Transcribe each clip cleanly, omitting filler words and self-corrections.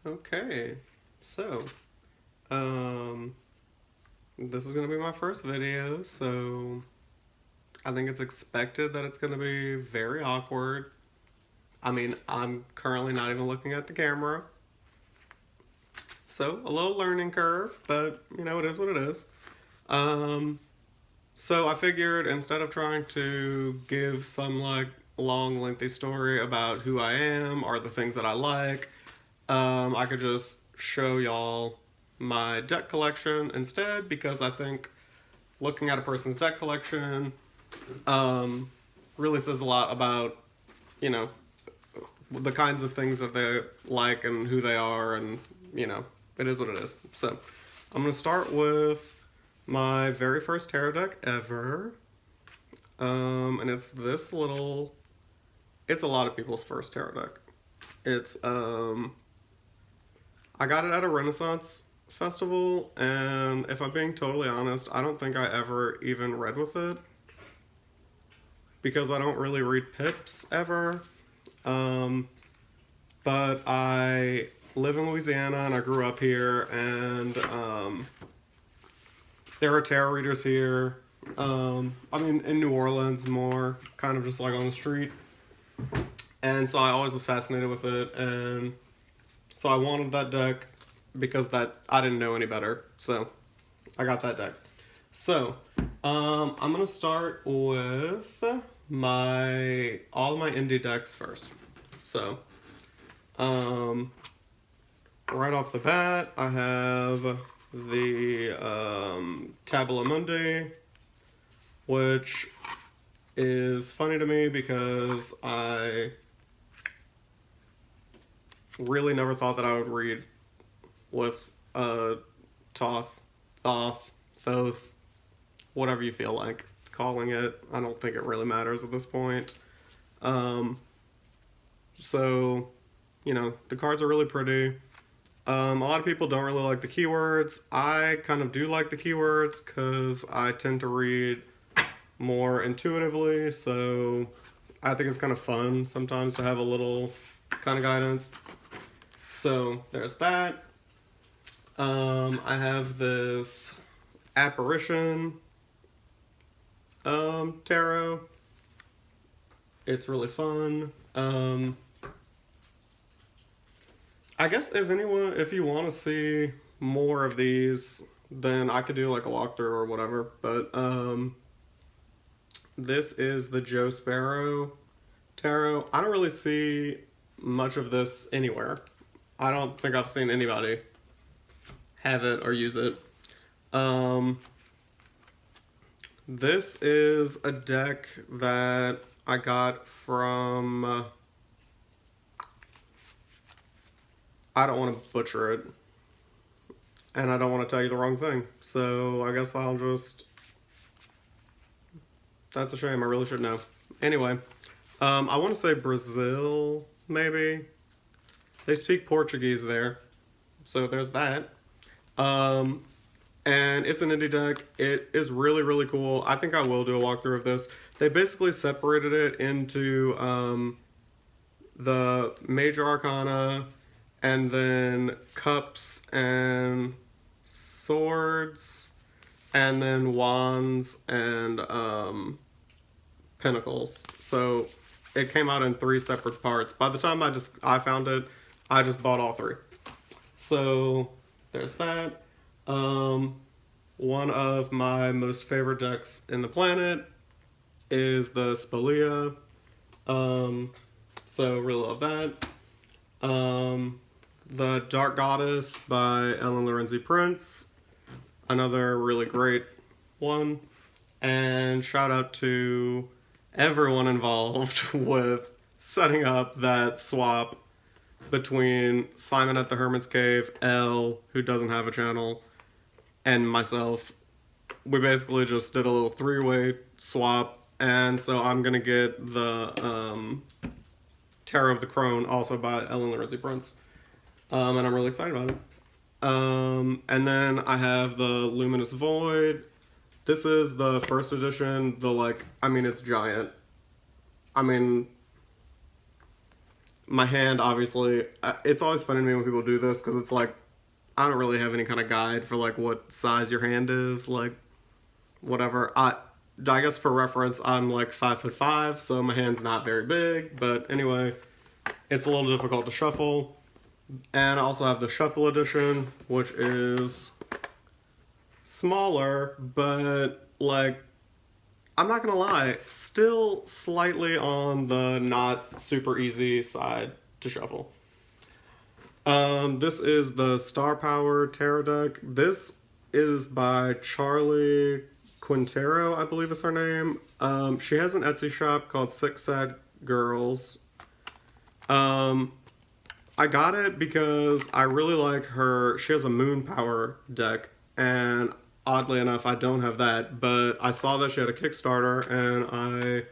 Okay, so, um, this is gonna be my first video, so I think it's expected that it's gonna be very awkward. I mean, I'm currently not even looking at the camera, so a little learning curve, but it is what it is. Um, so I figured instead of trying to give some like long, lengthy story about who I am or the things that I like, I could just show y'all my deck collection instead because I think looking at a person's deck collection um, really says a lot about, you know, the kinds of things that they like and who they are, and, it is what it is. So I'm going to start with my very first tarot deck ever. And it's this little, it's a lot of people's first tarot deck. It's, I got it at a Renaissance festival, and if I'm being totally honest, I don't think I ever even read with it because I don't really read pips ever. Um, but I live in Louisiana and I grew up here, and there are tarot readers here. I mean, in New Orleans more, kind of just like on the street. And so I always was fascinated with it, and so I wanted that deck because that I didn't know any better. So I got that deck. So I'm gonna start with my all my indie decks first. So right off the bat, I have the Tabula Mundi, which is funny to me because I really never thought that I would read with Toth, Thoth, Thoth, whatever you feel like calling it. I don't think it really matters at this point. So, the cards are really pretty. A lot of people don't really like the keywords. I kind of do like the keywords because I tend to read more intuitively, so I think it's kind of fun sometimes to have a little kind of guidance. So there's that. I have this apparition tarot. It's really fun. I guess if you want to see more of these, then I could do like a walkthrough or whatever. But this is the Joe Sparrow tarot. I don't really see much of this anywhere. I don't think I've seen anybody have it or use it. This is a deck that I got from. I don't want to butcher it, and I don't want to tell you the wrong thing. So I guess I'll just. That's a shame. I really should know. Anyway, I want to say Brazil, maybe. They speak Portuguese there, so there's that. And it's an indie deck. It is really, really cool. I think I will do a walkthrough of this. They basically separated it into the major arcana, and then cups and swords, and then wands and pentacles. So it came out in 3 separate parts. By the time I found it, I just bought all 3. So there's that. One of my most favorite decks in the planet is the Spalia. So really love that. The Dark Goddess by Ellen Lorenzi Prince, another really great one. And shout out to everyone involved with setting up that swap between Simon at the Hermit's Cave, Elle, who doesn't have a channel, and myself. We basically just did a little 3-way swap, and so I'm gonna get the Terror of the Crone, also by Ellen Lorenzi Prince, and I'm really excited about it. And then I have the Luminous Void. This is the first edition. It's giant. I mean, my hand, obviously, it's always funny to me when people do this because it's like, I don't really have any kind of guide for like what size your hand is, like whatever. I guess for reference, I'm like 5'5", so my hand's not very big. But anyway, it's a little difficult to shuffle. And I also have the Shuffle Edition, which is smaller, but like, I'm not gonna lie, still slightly on the not super easy side to shuffle. This is the Star Power Tarot deck. This is by Charlie Quintero, I believe is her name. She has an Etsy shop called Six Sad Girls. I got it because I really like her. She has a Moon Power deck, and oddly enough, I don't have that, but I saw that she had a Kickstarter, and I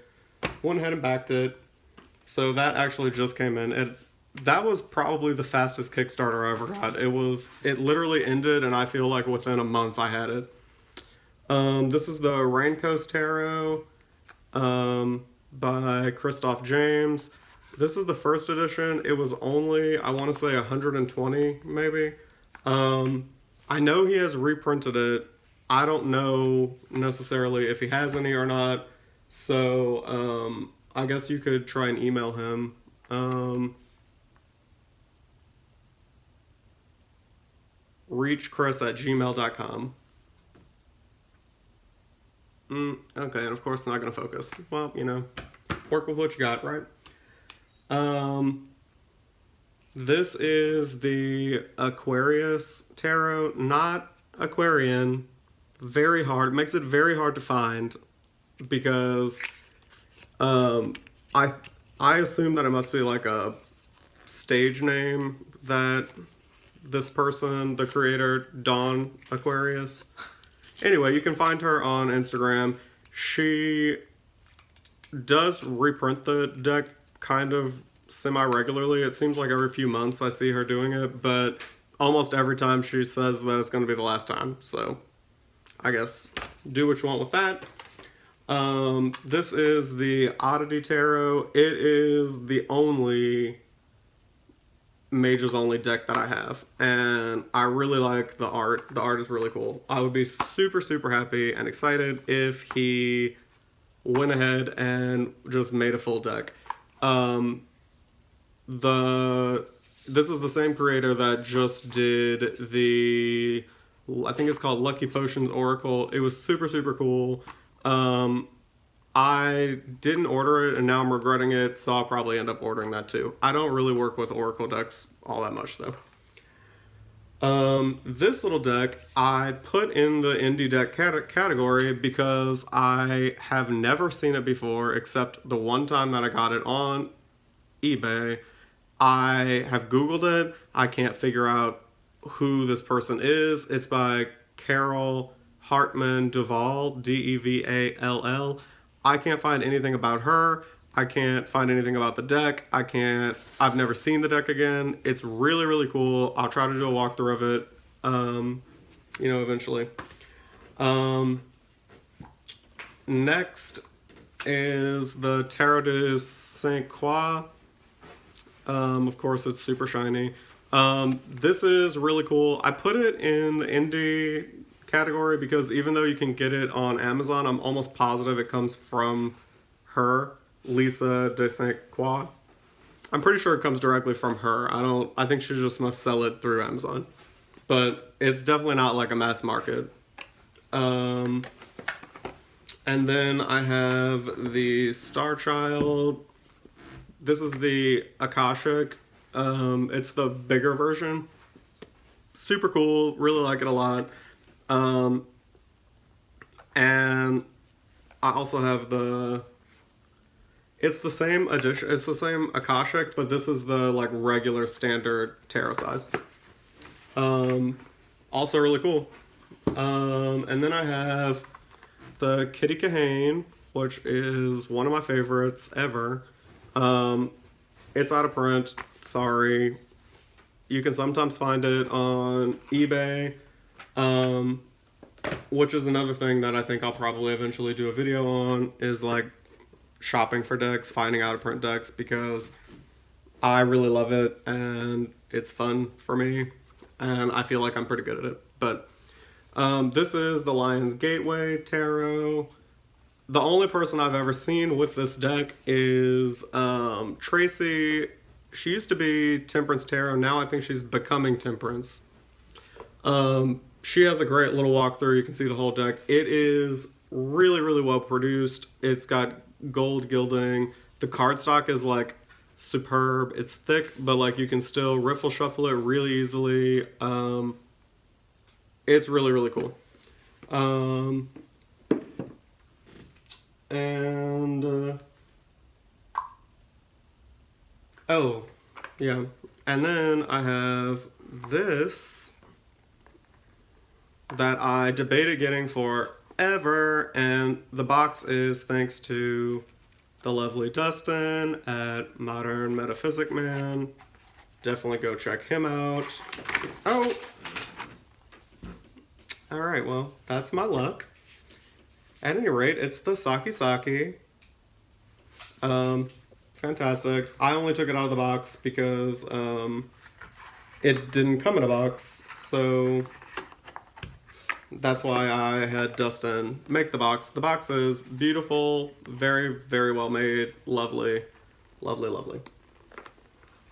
went ahead and backed it. So that actually just came in. That was probably the fastest Kickstarter I ever got. It literally ended, and I feel like within a month I had it. This is the Raincoast Tarot by Christoph James. This is the first edition. It was only, I want to say 120 maybe. I know he has reprinted it. I don't know necessarily if he has any or not. So I guess you could try and email him. reachchris@gmail.com. Okay, and of course it's not going to focus. Well, work with what you got, right? This is the Aquarius Tarot, not Aquarian. Very hard. Makes it very hard to find because I assume that it must be like a stage name that this person, the creator, Dawn Aquarius. Anyway, you can find her on Instagram. She does reprint the deck kind of semi-regularly. It seems like every few months I see her doing it, but almost every time she says that it's going to be the last time. So I guess do what you want with that. This is the Oddity Tarot. It is the only Mages Only deck that I have, and I really like the art. The art is really cool. I would be super, super happy and excited if he went ahead and just made a full deck. This is the same creator that just did the, I think it's called Lucky Potions Oracle. It was super, super cool. I didn't order it, and now I'm regretting it, so I'll probably end up ordering that too. I don't really work with Oracle decks all that much, though. This little deck I put in the indie deck category because I have never seen it before, except the one time that I got it on eBay. I have Googled it. I can't figure out who this person is. It's by Carol Hartman Duvall, Devall. I can't find anything about her. I can't find anything about the deck. I've never seen the deck again. It's really, really cool. I'll try to do a walkthrough of it, eventually. Next is the Tarot de Saint Croix. Of course, it's super shiny. This is really cool. I put it in the indie category because even though you can get it on Amazon, I'm almost positive it comes from her, Lisa de Saint Croix. I'm pretty sure it comes directly from her. I think she just must sell it through Amazon. But it's definitely not like a mass market. And then I have the Star Child. This is the Akashic. It's the bigger version. Super cool. Really like it a lot. And I also have it's the same edition, it's the same Akashic, but this is the like regular standard tarot size. Also really cool. And then I have the Kitty Kahane, which is one of my favorites ever. It's out of print, sorry. You can sometimes find it on eBay. Which is another thing that I think I'll probably eventually do a video on, is like shopping for decks, finding out of print decks, because I really love it, and it's fun for me, and I feel like I'm pretty good at it. But this is the Lion's Gateway Tarot. The only person I've ever seen with this deck is Tracy. She used to be Temperance Tarot. Now I think she's becoming Temperance. She has a great little walkthrough. You can see the whole deck. It is really, really well produced. It's got gold gilding. The cardstock is like superb. It's thick, but like you can still riffle shuffle it really easily. It's really, really cool. Oh, yeah. And then I have this that I debated getting forever, and the box is thanks to the lovely Dustin at Modern Metaphysic Man. Definitely go check him out. Oh! Alright, well, that's my luck. At any rate, it's the Saki Saki. Fantastic. I only took it out of the box because it didn't come in a box, so that's why I had Dustin make the box. The box is beautiful, very, very well made, lovely, lovely, lovely.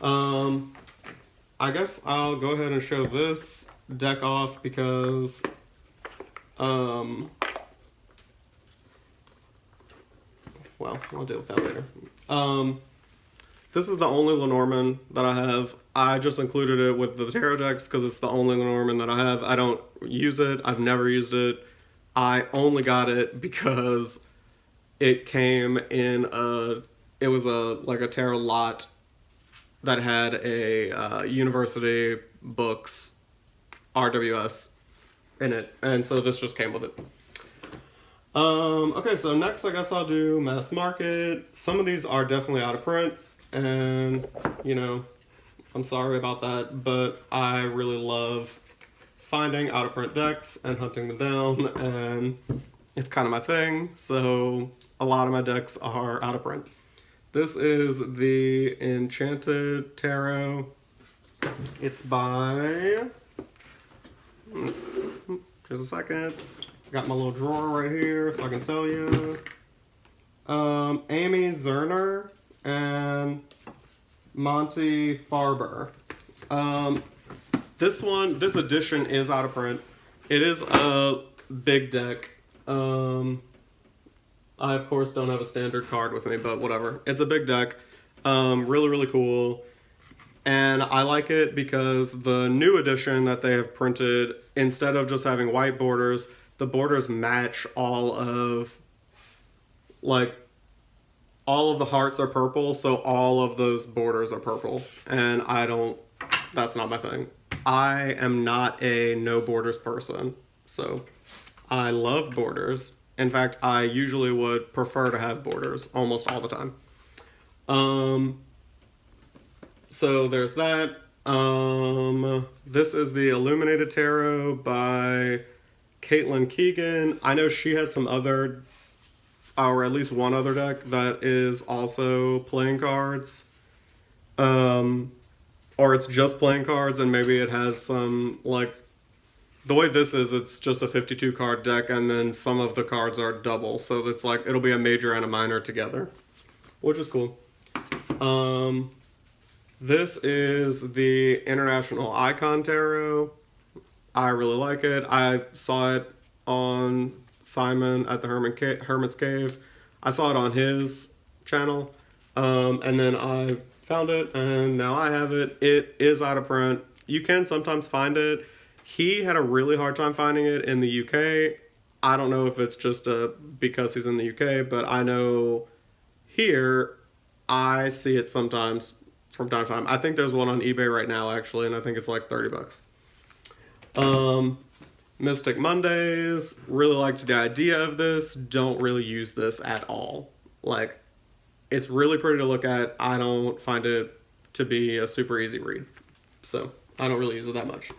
I guess I'll go ahead and show this deck off because well, I'll deal with that later. This is the only Lenormand that I have. I just included it with the tarot decks because it's the only Lenormand that I have. I don't use it. I've never used it. I only got it because it came in it was like a tarot lot that had a University Books RWS in it. And so this just came with it. Okay, so next I guess I'll do Mass Market. Some of these are definitely out of print, and, you know, I'm sorry about that, but I really love finding out of print decks and hunting them down, and it's kind of my thing, so a lot of my decks are out of print. This is the Enchanted Tarot. It's by... Just a second. Got my little drawer right here so I can tell you. Amy Zerner and Monty Farber. This edition is out of print. It is a big deck. I of course don't have a standard card with me, but whatever. It's a big deck. Really, really cool. And I like it because the new edition that they have printed, instead of just having white borders, the borders match all of the hearts are purple, so all of those borders are purple. And that's not my thing. I am not a no borders person, so I love borders. In fact, I usually would prefer to have borders almost all the time. So there's that. This is the Illuminated Tarot by Caitlin Keegan. I know she has some other, or at least one other deck that is also playing cards. Or it's just playing cards, and maybe it has some, like, the way this is, it's just a 52 card deck, and then some of the cards are double. So it's like, it'll be a major and a minor together, which is cool. This is the International Icon Tarot. I really like it. I saw it on Simon at the Hermit's Cave. I saw it on his channel. And then I found it, and now I have it. It is out of print. You can sometimes find it. He had a really hard time finding it in the UK. I don't know if it's just because he's in the UK, but I know here I see it sometimes from time to time. I think there's one on eBay right now, actually, and I think it's like $30. Mystic Mondays, really liked the idea of this. Don't really use this at all. Like, it's really pretty to look at. I don't find it to be a super easy read, so I don't really use it that much.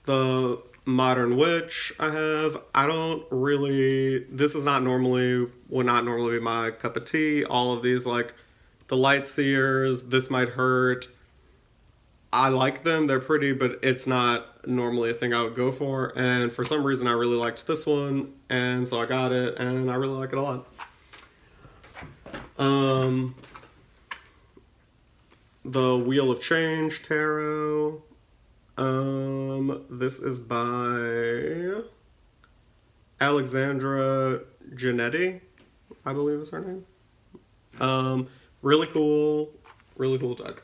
The Modern Witch I have. I don't really, this is not normally, would not normally be my cup of tea. All of these, like the Light Seers, This Might Hurt, I like them, they're pretty, but it's not normally a thing I would go for. And for some reason I really liked this one, and so I got it, and I really like it a lot. The Wheel of Change Tarot. This is by Alexandra Giannetti, I believe is her name. Really cool deck.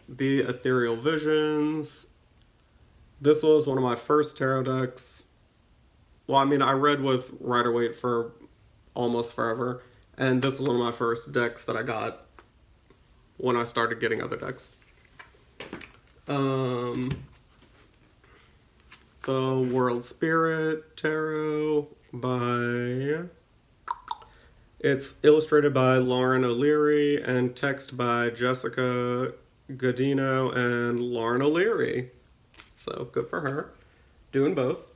The Ethereal Visions. This was one of my first tarot decks. Well, I mean, I read with Rider-Waite for almost forever, and this was one of my first decks that I got when I started getting other decks. The World Spirit Tarot by... It's illustrated by Lauren O'Leary and text by Jessica Godino and Lauren O'Leary. So good for her. Doing both.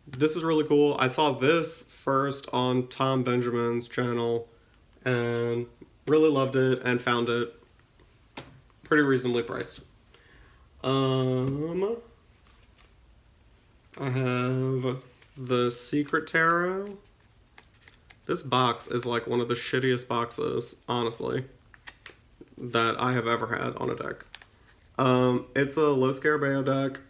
This is really cool. I saw this first on Tom Benjamin's channel and really loved it and found it pretty reasonably priced. I have the Secret Tarot. This box is like one of the shittiest boxes, honestly, that I have ever had on a deck. It's a Los Scarabeo deck.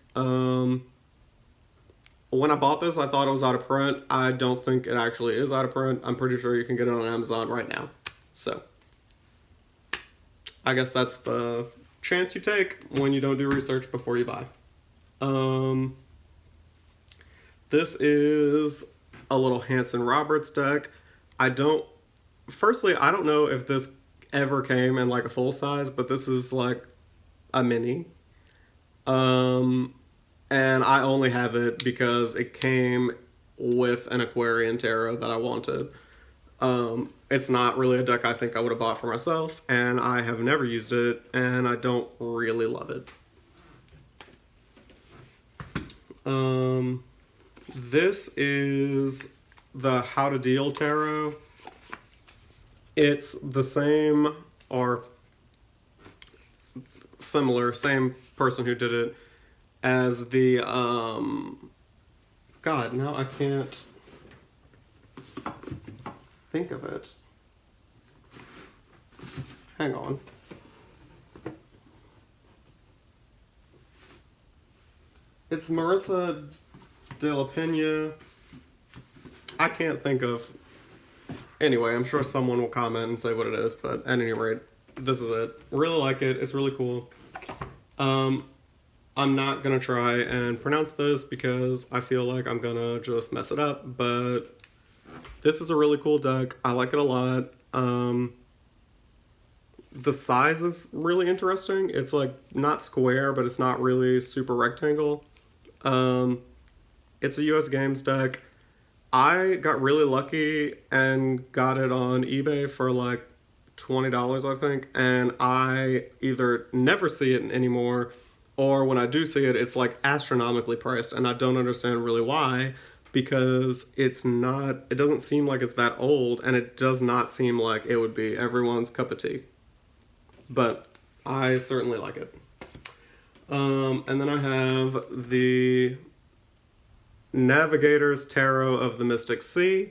When I bought this, I thought it was out of print. I don't think it actually is out of print. I'm pretty sure you can get it on Amazon right now. So, I guess that's the chance you take when you don't do research before you buy. This is a little Hanson Roberts deck. Firstly, I don't know if this ever came in like a full size, but this is like a mini. And I only have it because it came with an Aquarian Tarot that I wanted. It's not really a deck I think I would have bought for myself, and I have never used it, and I don't really love it. This is the How to Deal Tarot. It's the same or similar, same person who did it as the, God, now I can't think of it. Hang on. It's Marissa De La Pena. I can't think of... Anyway, I'm sure someone will comment and say what it is, but at any rate, this is it. Really like it. It's really cool. I'm not going to try and pronounce this because I feel like I'm going to just mess it up, but this is a really cool deck. I like it a lot. The size is really interesting. It's like not square, but it's not really super rectangle. It's a US Games deck. I got really lucky and got it on eBay for like $20, I think, and I either never see it anymore, or when I do see it, it's like astronomically priced, and I don't understand really why, because it doesn't seem like it's that old, and it does not seem like it would be everyone's cup of tea. But I certainly like it. And then I have the Navigator's Tarot of the Mystic Sea.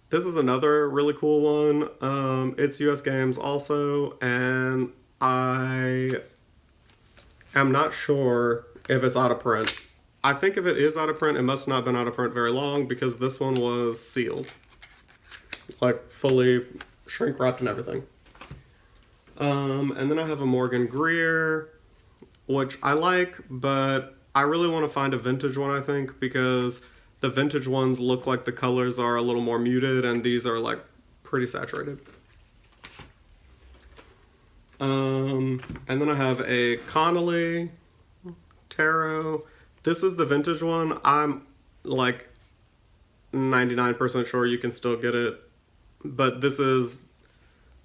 This is another really cool one. It's US Games also, and I am not sure if it's out of print. I think if it is out of print, it must not have been out of print very long, because this one was sealed. Like fully shrink wrapped and everything. And then I have a Morgan Greer, which I like, but I really want to find a vintage one, I think, because the vintage ones look like the colors are a little more muted, and these are like pretty saturated. And then I have a Connolly Tarot. This is the vintage one. I'm like 99% sure you can still get it, but this is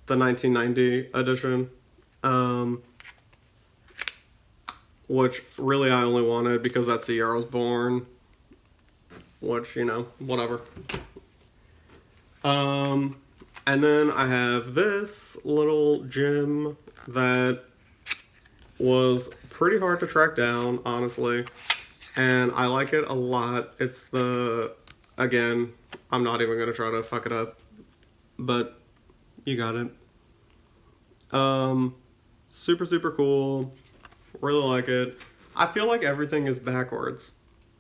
the 1990 edition. which really I only wanted because that's the year I was born, which, you know, whatever. And then I have this little gem that was pretty hard to track down, honestly, and I like it a lot. It's the, again, I'm not even going to try to fuck it up, but you got it. Super, super cool. Really like it. I feel like everything is backwards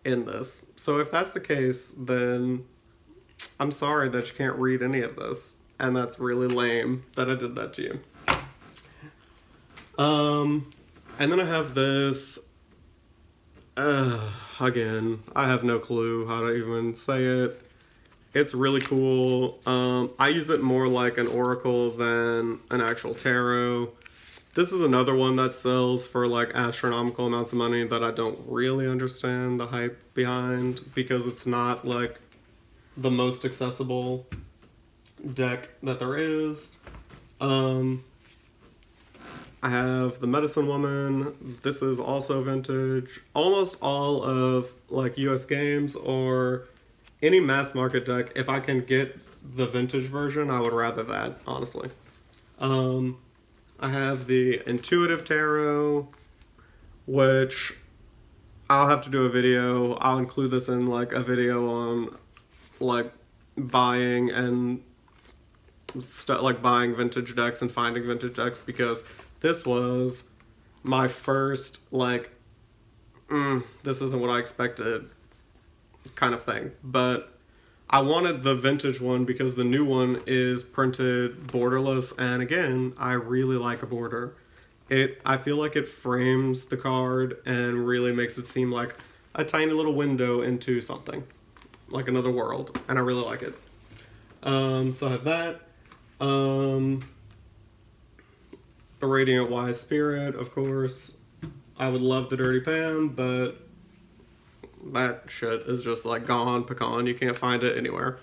in this. So if that's the case, then I'm sorry that you can't read any of this. And that's really lame that I did that to you. And then I have this, again, I have no clue how to even say it. It's really cool. I use it more like an oracle than an actual tarot. This is another one that sells for like astronomical amounts of money that I don't really understand the hype behind because it's not like the most accessible deck that there is. I have the Medicine Woman. This is also vintage. Almost all of like US games or any mass market deck, if I can get the vintage version, I would rather that, honestly. I have the Intuitive Tarot, which I'll have to do a video. I'll include this in like a video on like buying and stuff, like buying vintage decks and finding vintage decks, because this was my first like this isn't what I expected kind of thing. But I wanted the vintage one because the new one is printed borderless, and again, I really like a border. I feel like it frames the card and really makes it seem like a tiny little window into something, like another world, and I really like it. So I have that. The Radiant Wise Spirit, of course. I would love the Dirty Pam, but that shit is just like gone, pecan. You can't find it anywhere.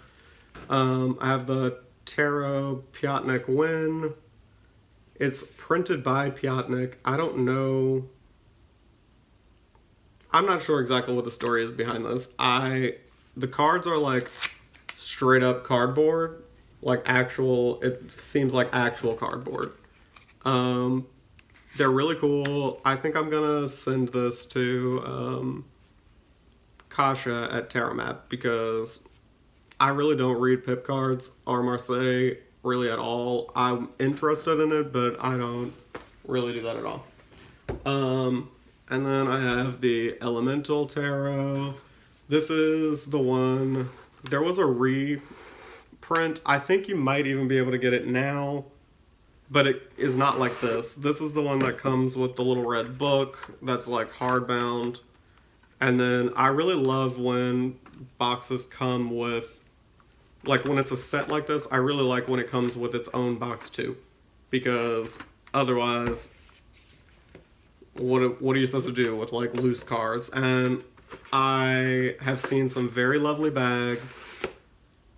I have the Tarot Piatnik Win. It's printed by Piatnik. I don't know. I'm not sure exactly what the story is behind this. The cards are like straight up cardboard, like actual. It seems like actual cardboard. They're really cool. I think I'm gonna send this to Kasha at TerraMap because I really don't read Pip cards or Marseille really at all. I'm interested in it, but I don't really do that at all. And then I have the Elemental Tarot. This is the one. There was a reprint. I think you might even be able to get it now, but it is not like this. This is the one that comes with the little red book that's like hardbound. And then I really love when boxes come with, like when it's a set like this, I really like when it comes with its own box too. Because otherwise, what are you supposed to do with like loose cards? And I have seen some very lovely bags,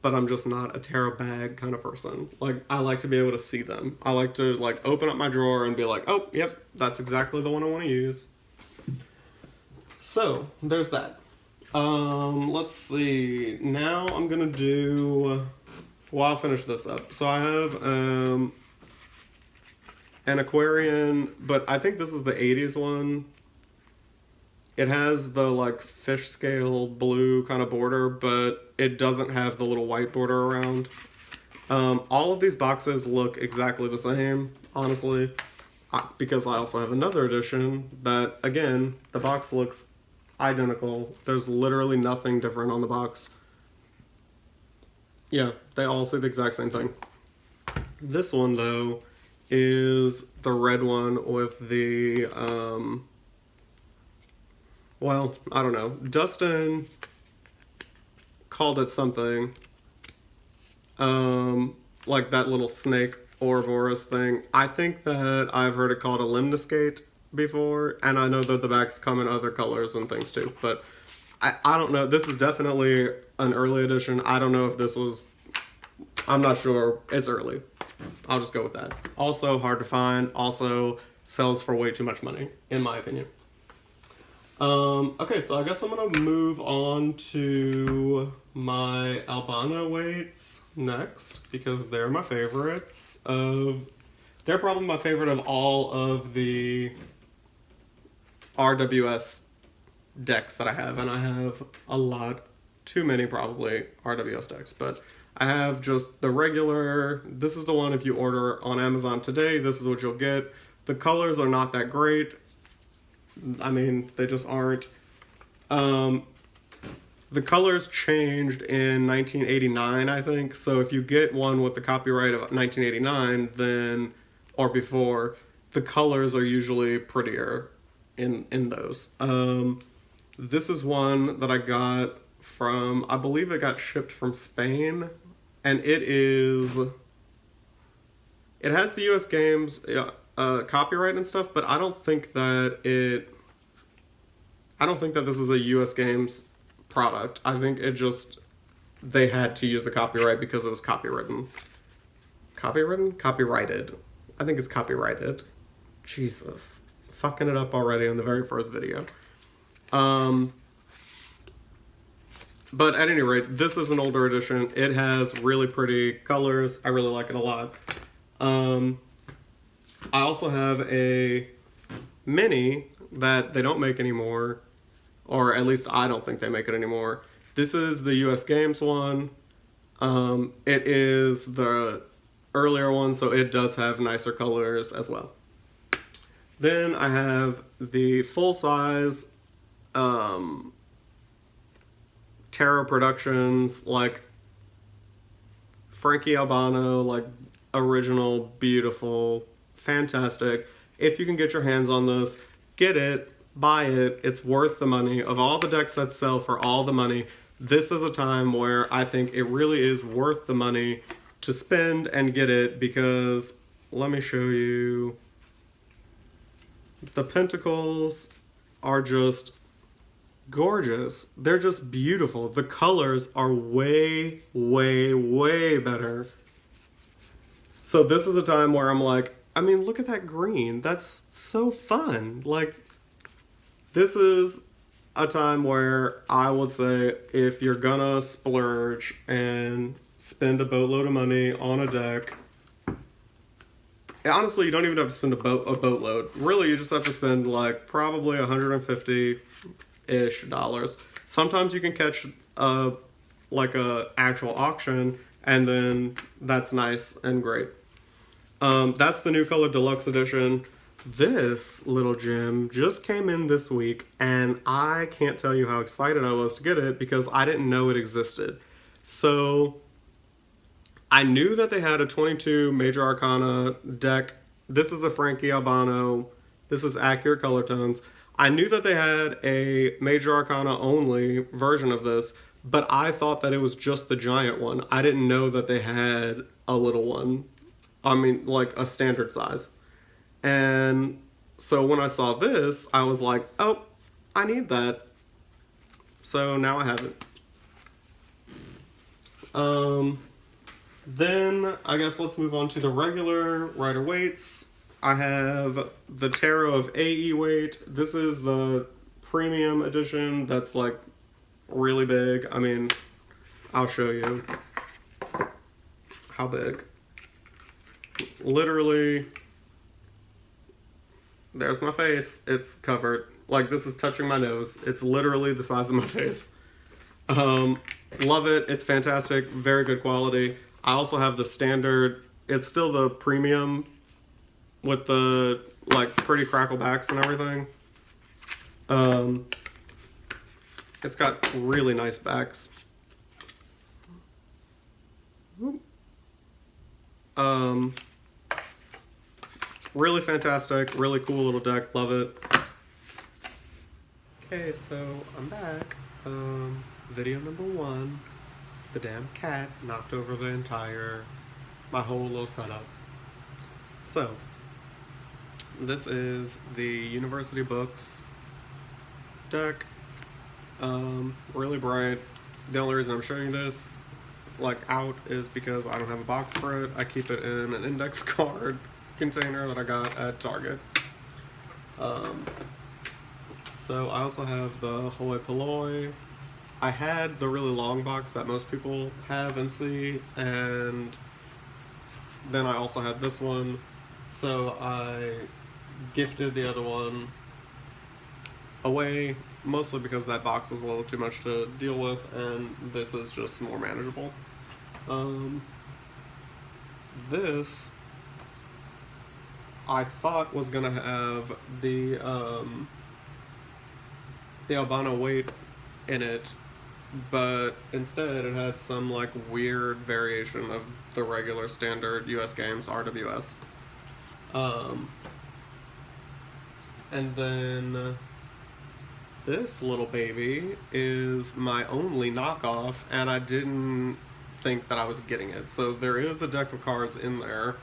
but I'm just not a tarot bag kind of person. Like, I like to be able to see them. I like to like open up my drawer and be like, oh, yep, that's exactly the one I want to use. So, there's that. Let's see. Now I'm gonna do, well, I'll finish this up. So I have an Aquarian, but I think this is the 80s one. It has the like fish scale blue kind of border, but it doesn't have the little white border around. All of these boxes look exactly the same, honestly, because I also have another edition that, again, the box looks identical. There's literally nothing different on the box. Yeah, they all say the exact same thing. This one, though, is the red one with the, well, I don't know. Dustin called it something, like that little snake Ouroboros thing. I think that I've heard it called a limnoscate before, and I know that the backs come in other colors and things too, but I don't know. This is definitely an early edition. I don't know if this was, I'm not sure. It's early. I'll just go with that. Also hard to find. Also sells for way too much money, in my opinion. Okay, so I guess I'm gonna move on to my Albano weights next because they're my favorites of. They're probably my favorite of all of the RWS decks that I have, and I have a lot, too many probably RWS decks, but I have just the regular. This is the one if you order on Amazon today, this is what you'll get. The colors are not that great. I mean, they just aren't. The colors changed in 1989, I think. So if you get one with the copyright of 1989, then or before, the colors are usually prettier in those. This is one that I got from, I believe it got shipped from Spain, and it has the U.S. Games copyright and stuff, but I don't think that this is a U.S. Games product. I think it just, they had to use the copyright because it was copywritten. Copyrighted. I think it's copyrighted. Jesus. Fucking it up already on the very first video. But at any rate, this is an older edition. It has really pretty colors. I really like it a lot. I also have a mini that they don't make anymore, or at least I don't think they make it anymore. This is the US Games one. It is the earlier one, so it does have nicer colors as well. Then I have the full-size Terra Productions, like Frankie Albano, like original, beautiful, fantastic. If you can get your hands on this, get it, buy it. It's worth the money. Of all the decks that sell for all the money, this is a time where I think it really is worth the money to spend and get it, because let me show you. The pentacles are just gorgeous. They're just beautiful. The colors are way, way, way better. So this is a time where I'm like, I mean, look at that green. That's so fun. Like, this is a time where I would say if you're gonna splurge and spend a boatload of money on a deck, honestly, you don't even have to spend a boatload. Really, you just have to spend like probably $150-ish dollars. Sometimes you can catch like a actual auction, and then that's nice and great. That's the new color deluxe edition. This little gem just came in this week, and I can't tell you how excited I was to get it because I didn't know it existed. So I knew that they had a 22 Major Arcana deck. This is a Frankie Albano. This is accurate color tones. I knew that they had a Major Arcana only version of this, but I thought that it was just the giant one. I didn't know that they had a little one. I mean, like a standard size. And so when I saw this, I was like, oh, I need that. So now I have it. Then I guess let's move on to the regular Rider weights. I have the Tarot of AE weight. This is the premium edition that's like really big. I mean, I'll show you how big. Literally, there's my face. It's covered. Like, this is touching my nose. It's literally the size of my face. Love it. It's fantastic. Very good quality. I also have the standard. It's still the premium with the like pretty crackle backs and everything. It's got really nice backs. Really fantastic, really cool little deck. Love it. Okay, so I'm back. Video number 1. The damn cat knocked over my whole little setup. So, this is the University Books deck. Really bright. The only reason I'm showing this like out is because I don't have a box for it. I keep it in an index card container that I got at Target. So I also have the hoi polloi. I had the really long box that most people have and see, and then I also had this one. So I gifted the other one away, mostly because that box was a little too much to deal with, and this is just more manageable. Um, this I thought was gonna have the albino weight in it, but instead it had some like weird variation of the regular standard US Games RWS. Um, and then this little baby is my only knockoff, and I didn't think that I was getting it. So there is a deck of cards in there.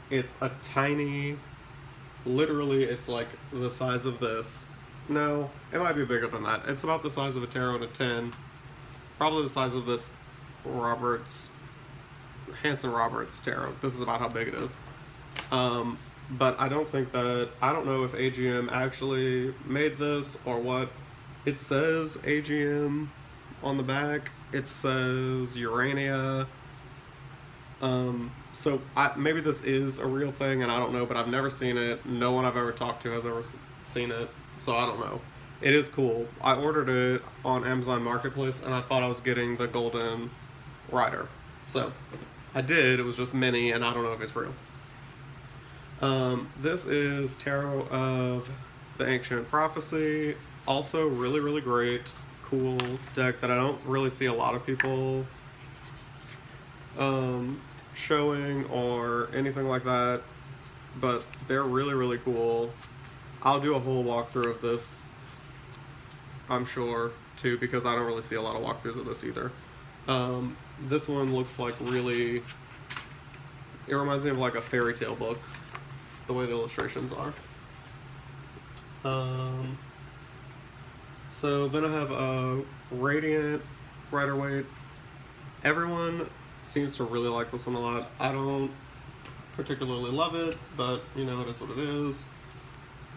It's a tiny, literally, it's like the size of this. No, it might be bigger than that. It's about the size of a tarot and a 10. Probably the size of this Hanson Roberts tarot. This is about how big it is. But I don't know if AGM actually made this or what. It says AGM on the back. It says Urania. So maybe this is a real thing and I don't know, but I've never seen it. No one I've ever talked to has ever seen it, so I don't know. It is cool. I ordered it on Amazon Marketplace and I thought I was getting the Golden Rider. So I did. It was just mini and I don't know if it's real. This is Tarot of the Ancient Prophecy. Also really, really great, cool deck that I don't really see a lot of people showing or anything like that, but they're really, really cool. I'll do a whole walkthrough of this, I'm sure, too, because I don't really see a lot of walkthroughs of this either. This one looks like really, it reminds me of like a fairy tale book, the way the illustrations are. So then I have a Radiant Rider-Waite. Everyone seems to really like this one a lot. I don't particularly love it, but you know, it is what it is.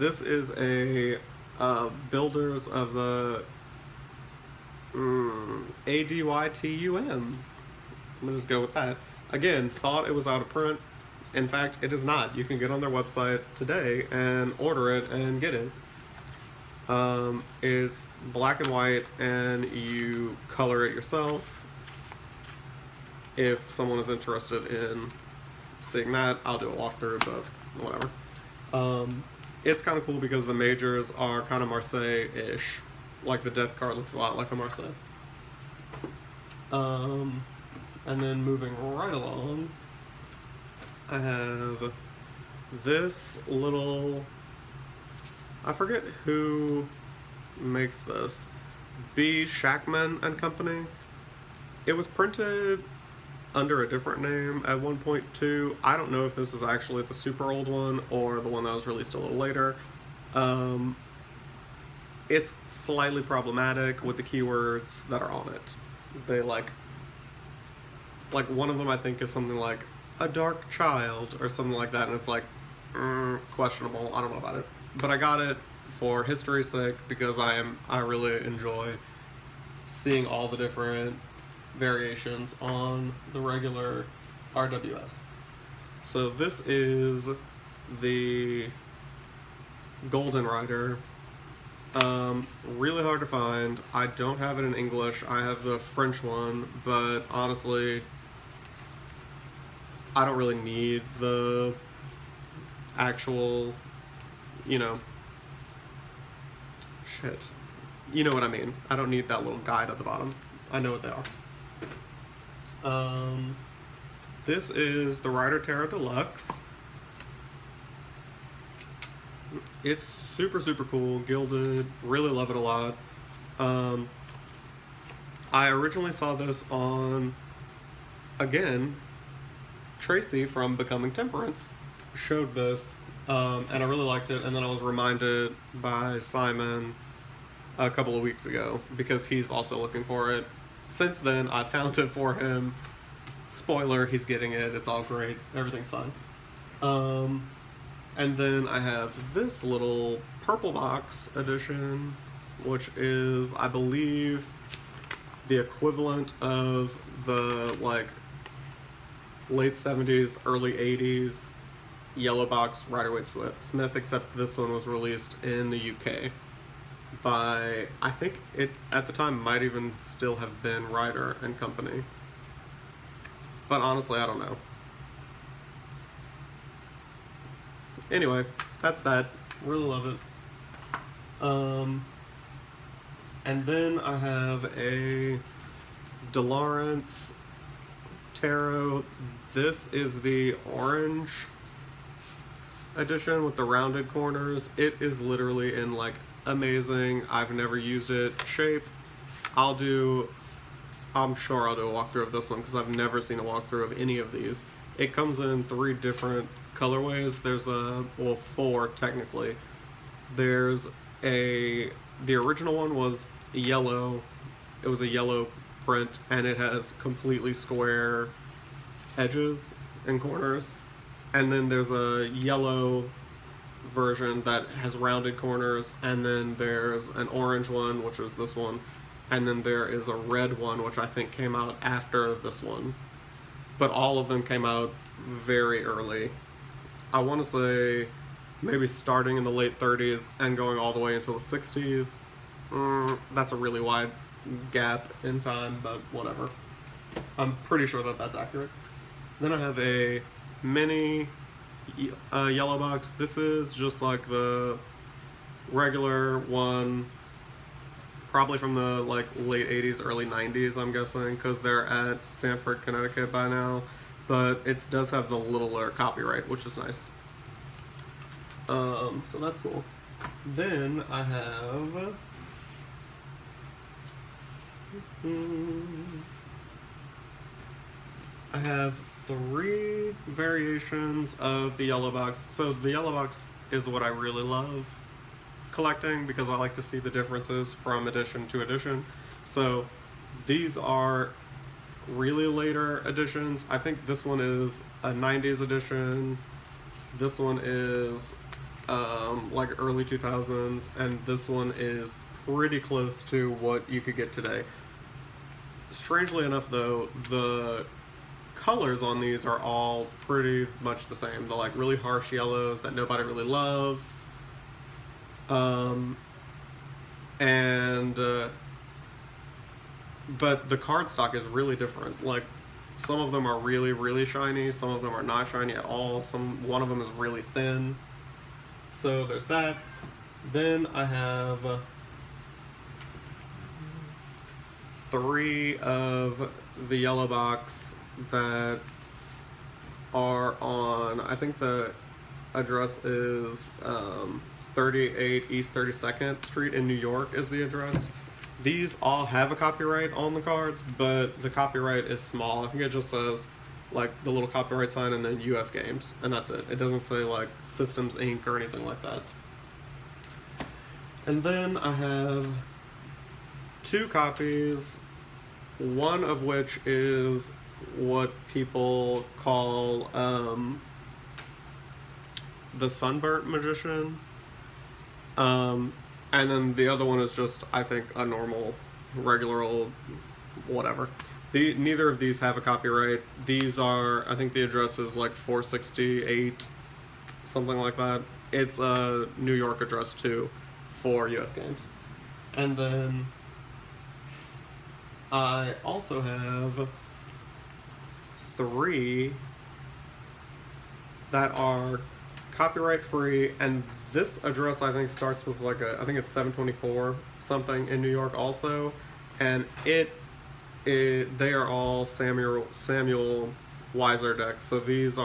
This is a Builders of the ADYTUM. I'm gonna just go with that. Again, thought it was out of print. In fact, it is not. You can get on their website today and order it and get it. It's black and white, and you color it yourself. If someone is interested in seeing that, I'll do a walkthrough, but whatever. It's kind of cool because the majors are kind of Marseille-ish. Like the death card looks a lot like a Marseille. And then moving right along, I have this little, I forget who makes this, B. Shackman and Company. It was printed under a different name at 1.2. I don't know if this is actually the super old one or the one that was released a little later. It's slightly problematic with the keywords that are on it. They like one of them I think is something like a dark child or something like that, and it's like questionable. I don't know about it, but I got it for history's sake because I really enjoy seeing all the different variations on the regular RWS. So this is the Golden Rider. Really hard to find. I don't have it in English. I have the French one, but honestly, I don't really need the actual, you know, shit. You know what I mean. I don't need that little guide at the bottom. I know what they are. This is the Rider Tarot Deluxe. It's super, super cool, gilded, really love it a lot. I originally saw this on, again, Tracy from Becoming Temperance showed this, and I really liked it, and then I was reminded by Simon a couple of weeks ago, because he's also looking for it. Since then, I found it for him. Spoiler, he's getting it, it's all great, everything's fine. And then I have this little purple box edition, which is, I believe, the equivalent of the like late 70s, early 80s yellow box Rider-Waite Smith, except this one was released in the UK by, I think it at the time might even still have been Rider and Company. But honestly, I don't know. Anyway, that's that. Really love it. And then I have a DeLawrence Tarot. This is the orange edition with the rounded corners. It is literally in like amazing, I've never used it shape. I'm sure I'll do a walkthrough of this one because I've never seen a walkthrough of any of these. It comes in 3 different colorways. There's well, 4 technically. There's the original one was yellow. It was a yellow print and it has completely square edges and corners. And then there's a yellow version that has rounded corners, and then there's an orange one, which is this one, and then there is a red one, which I think came out after this one. But all of them came out very early. I want to say maybe starting in the late 30s and going all the way into the 60s. That's a really wide gap in time, but whatever. I'm pretty sure that that's accurate. Then I have a mini yellow box. This is just like the regular one, probably from the like late 80s, early 90s, I'm guessing, because they're at Sanford, Connecticut by now. But it does have the littler copyright, which is nice. So that's cool. Then I have I have 3 variations of the yellow box. So the yellow box is what I really love collecting because I like to see the differences from edition to edition. So these are really later editions. I think this one is a 90s edition. This one is like early 2000s, and this one is pretty close to what you could get today. Strangely enough, though, the colors on these are all pretty much the same. They're like really harsh yellows that nobody really loves. But the cardstock is really different. Like, some of them are really, really shiny. Some of them are not shiny at all. One of them is really thin. So there's that. Then I have 3 of the yellow box that are on, I think the address is 38 East 32nd Street in New York is the address. These all have a copyright on the cards, but the copyright is small. I think it just says like the little copyright sign and then US Games, and that's it. It doesn't say like Systems Inc. or anything like that. And then I have 2 copies, one of which is what people call the Sunburnt Magician. And then the other one is just, I think, a normal, regular old whatever. Neither of these have a copyright. These are, I think the address is like 468, something like that. It's a New York address too for US Games. And then I also have 3 that are copyright free, and this address I think starts with like I think it's 724 something in New York also, and they are all Samuel Weiser decks. So these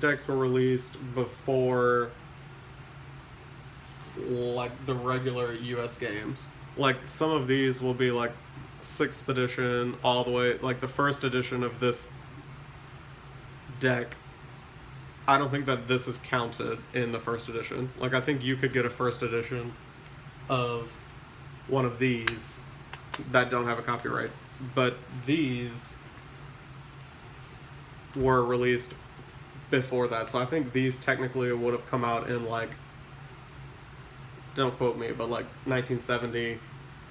decks were released before like the regular US Games. Like, some of these will be like 6th edition all the way, like the first edition of this deck. I don't think that this is counted in the first edition. Like, I think you could get a first edition of one of these that don't have a copyright, but these were released before that. So I think these technically would have come out in like don't quote me, but like 1970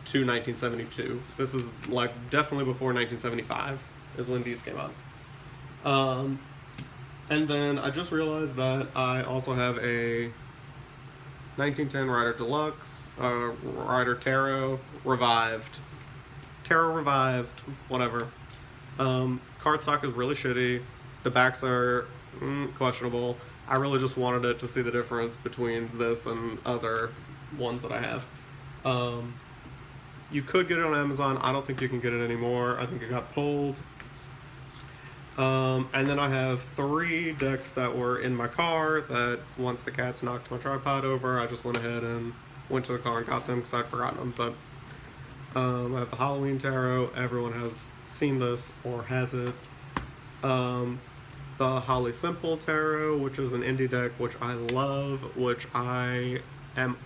to 1972. This is like definitely before 1975 is when these came out. And then I just realized that I also have a 1910 Rider Deluxe, Rider Tarot Revived, whatever. Cardstock is really shitty. The backs are questionable. I really just wanted it to see the difference between this and other ones that I have. You could get it on Amazon. I don't think you can get it anymore. I think it got pulled. And then I have 3 decks that were in my car that once the cats knocked my tripod over, I just went ahead and went to the car and got them because I'd forgotten them. But I have the Halloween Tarot. Everyone has seen this or has it. The Holly Simple Tarot, which is an indie deck, which I love, which I am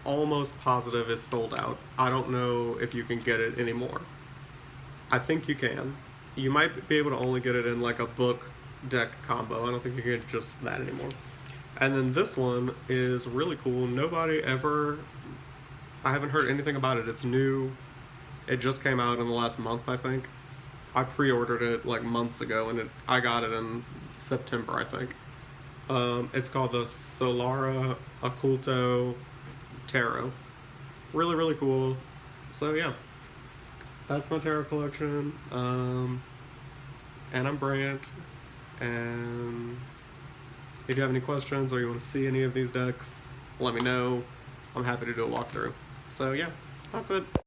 almost positive is sold out. I don't know if you can get it anymore. I think you can. You might be able to only get it in like a book deck combo. I don't think you can get just that anymore. And then this one is really cool. I haven't heard anything about it. It's new. It just came out in the last month, I think. I pre-ordered it like months ago, and I got it in September, I think. It's called the Solara Occulto Tarot. Really, really cool. So yeah, that's my tarot collection. And I'm Brant. And if you have any questions or you want to see any of these decks, let me know. I'm happy to do a walkthrough. So yeah, that's it.